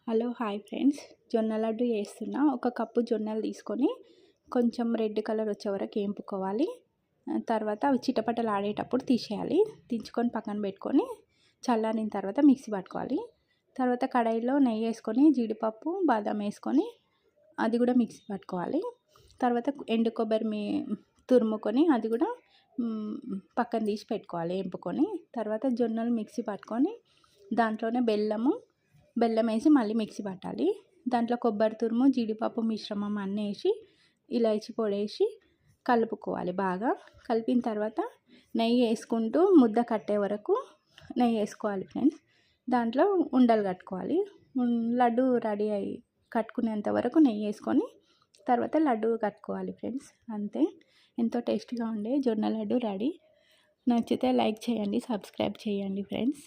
Hello hi friends, జొన్న లడ్డు చేస్తున్నా. ఒక కప్పు జొన్నలు తీసుకొని కొంచెం రెడ్ కలర్ వచ్చే వరకు వేపుకోవాలి. తర్వాత అవి చిటపటలు ఆడేటప్పుడు తీసేయాలి. దించుకొని పక్కన పెట్టుకొని చల్లారిన తర్వాత మిక్సీ పట్టుకోవాలి. తర్వాత కడాయిలో నెయ్యి వేసుకొని జీడిపప్పు బాదం వేసుకొని అది కూడా మిక్సీ పట్టుకోవాలి. తర్వాత ఎండు కొబ్బరి తురుముకొని అది కూడా పక్కన తీసి పెట్టుకోవాలి వేపుకొని. తర్వాత జొన్నలు మిక్సీ పట్టుకొని దాంట్లోనే బెల్లం వేసి మళ్ళీ మిక్సీ పట్టాలి. దాంట్లో కొబ్బరి తురుము జీడిపప్పు మిశ్రమం అన్నీ వేసి ఇలాచి పొడి వేసి కలుపుకోవాలి. బాగా కలిపిన తర్వాత నెయ్యి వేసుకుంటూ ముద్ద కట్టే వరకు నెయ్యి వేసుకోవాలి ఫ్రెండ్స్. దాంట్లో ఉండలు కట్టుకోవాలి. లడ్డు రెడీ అయ్యి కట్టుకునేంత వరకు నెయ్యి వేసుకొని తర్వాత లడ్డు కట్టుకోవాలి ఫ్రెండ్స్. అంతే, ఎంతో టేస్టీగా ఉండే జొన్న లడ్డు రెడీ. నచ్చితే లైక్ చేయండి, సబ్స్క్రైబ్ చేయండి ఫ్రెండ్స్.